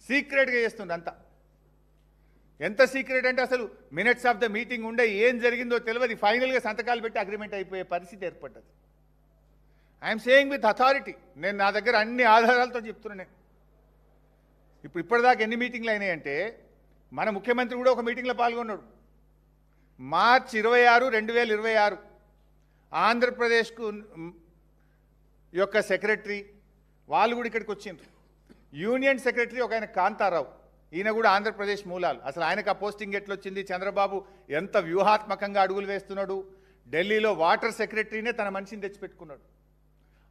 సీక్రెట్గా చేస్తుండ్రు అంతా. ఎంత సీక్రెట్ అంటే అసలు మినిట్స్ ఆఫ్ ద మీటింగ్ ఉండే ఏం జరిగిందో తెలియదు, ఫైనల్గా సంతకాలు పెట్టి అగ్రిమెంట్ అయిపోయే పరిస్థితి ఏర్పడ్డది. ఐఎమ్ సేయింగ్ విత్ అథారిటీ, నేను నా దగ్గర అన్ని ఆధారాలతో చెప్తున్నాను. ఇప్పటిదాకా ఎన్ని మీటింగ్లు అయినాయంటే, మన ముఖ్యమంత్రి కూడా ఒక మీటింగ్లో పాల్గొన్నాడు. మార్చి 26, 2026 ఆంధ్రప్రదేశ్కు యొక్క సెక్రటరీ వాళ్ళు కూడా ఇక్కడికి వచ్చిండ్రు. యూనియన్ సెక్రటరీ ఒక ఆయన కాంతారావు, ఈయన కూడా ఆంధ్రప్రదేశ్ మూలాలు. అసలు ఆయనకు ఆ పోస్టింగ్ ఎట్లా వచ్చింది, చంద్రబాబు ఎంత వ్యూహాత్మకంగా అడుగులు వేస్తున్నాడు, ఢిల్లీలో వాటర్ సెక్రటరీనే తన మనిషిని తెచ్చిపెట్టుకున్నాడు.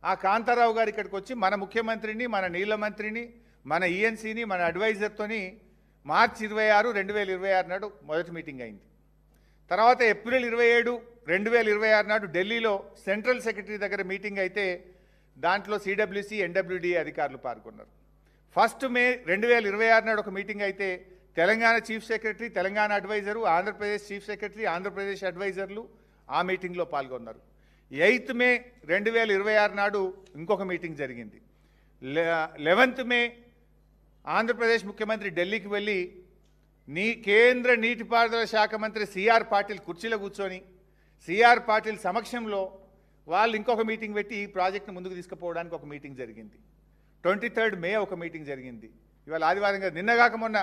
ఆ కాంతారావు గారు ఇక్కడికి వచ్చి మన ముఖ్యమంత్రిని, మన నీళ్ళ మంత్రిని, మన ఈఎన్సీని, మన అడ్వైజర్తోని మార్చి 26, 2026 నాడు మొదటి మీటింగ్ అయింది. తర్వాత ఏప్రిల్ 27, 2026 నాడు ఢిల్లీలో సెంట్రల్ సెక్రటరీ దగ్గర మీటింగ్ అయితే దాంట్లో సిడబ్ల్యూసి, ఎన్డబ్ల్యూడి అధికారులు పాల్గొన్నారు. 1 మే 2026 నాడు ఒక మీటింగ్ అయితే Telangana chief secretary, Telangana adviser, Andhra Pradesh chief secretary, Andhra Pradesh అడ్వైజర్లు ఆ మీటింగ్లో పాల్గొన్నారు. 8 మే 2026 నాడు ఇంకొక మీటింగ్ జరిగింది. 11 మే ఆంధ్రప్రదేశ్ ముఖ్యమంత్రి ఢిల్లీకి వెళ్ళి కేంద్ర నీటిపారుదల శాఖ మంత్రి సిఆర్ పాటిల్ కుర్చీలో కూర్చొని సిఆర్ పాటిల్ సమక్షంలో వాళ్ళు ఇంకొక మీటింగ్ పెట్టి ఈ ప్రాజెక్ట్ను ముందుకు తీసుకుపోవడానికి ఒక మీటింగ్ జరిగింది. 23 మే ఒక మీటింగ్ జరిగింది. ఇవాళ ఆదివారం కదా, నిన్నగాక మొన్న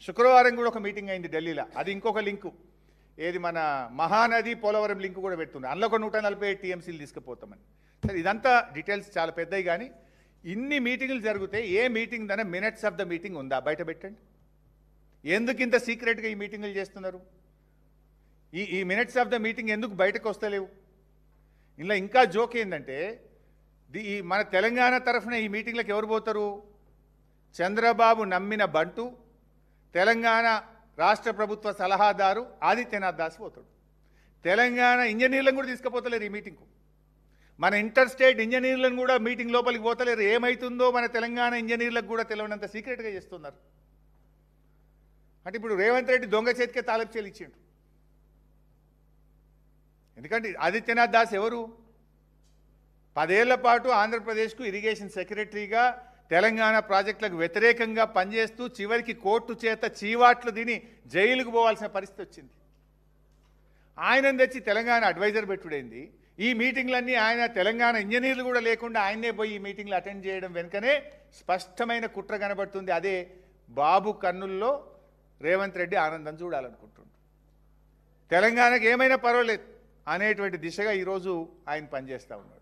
శుక్రవారం కూడా ఒక మీటింగ్ అయింది ఢిల్లీలో. అది ఇంకొక లింకు, ఏది మన మహానది పోలవరం లింకు కూడా పెడుతుంది. అందులో ఒక 147 టీఎంసీలు తీసుకుపోతామని. సరే, ఇదంతా డీటెయిల్స్ చాలా పెద్దవి. కానీ ఇన్ని మీటింగులు జరిగితే ఏ మీటింగ్ దాని మినిట్స్ ఆఫ్ ద మీటింగ్ ఉందా? బయట పెట్టండి. ఎందుకు ఇంత సీక్రెట్గా ఈ మీటింగులు చేస్తున్నారు? ఈ మినిట్స్ ఆఫ్ ద మీటింగ్ ఎందుకు బయటకు వస్తలేవు? ఇలా ఇంకా జోక్ ఏంటంటే, ఈ మన తెలంగాణ తరఫున ఈ మీటింగ్లకు ఎవరు పోతారు? చంద్రబాబు నమ్మిన బంటు, తెలంగాణ రాష్ట్ర ప్రభుత్వ సలహాదారు ఆదిత్యనాథ్ దాస్ పోతాడు. తెలంగాణ ఇంజనీర్లను కూడా తీసుకుపోతలేరు ఈ మీటింగ్కు. మన ఇంటర్ స్టేట్ ఇంజనీర్లను కూడా మీటింగ్ లోపలికి పోతలేరు. ఏమవుతుందో మన తెలంగాణ ఇంజనీర్లకు కూడా తెలియనంత సీక్రెట్గా చేస్తున్నారు. అంటే ఇప్పుడు రేవంత్ రెడ్డి దొంగ చేతికే తాలపు చేలు ఇచ్చిండు. ఎందుకంటే ఆదిత్యనాథ్ దాస్ ఎవరు? 10 ఏళ్ల పాటు ఆంధ్రప్రదేశ్కు ఇరిగేషన్ సెక్రటరీగా తెలంగాణ ప్రాజెక్టులకు వ్యతిరేకంగా పనిచేస్తూ చివరికి కోర్టు చేత చీవాట్లు తిని జైలుకు పోవాల్సిన పరిస్థితి వచ్చింది. ఆయనను తెచ్చి తెలంగాణ అడ్వైజర్ పెట్టుడైంది. ఈ మీటింగ్లన్నీ ఆయన తెలంగాణ ఇంజనీర్లు కూడా లేకుండా ఆయనే పోయి ఈ మీటింగ్లు అటెండ్ చేయడం వెనుకనే స్పష్టమైన కుట్ర కనబడుతుంది. అదే బాబు కన్నుల్లో రేవంత్ రెడ్డి ఆనందం చూడాలనుకుంటుండు. తెలంగాణకు ఏమైనా పర్వాలేదు అనేటువంటి దిశగా ఈరోజు ఆయన పనిచేస్తూ ఉన్నారు.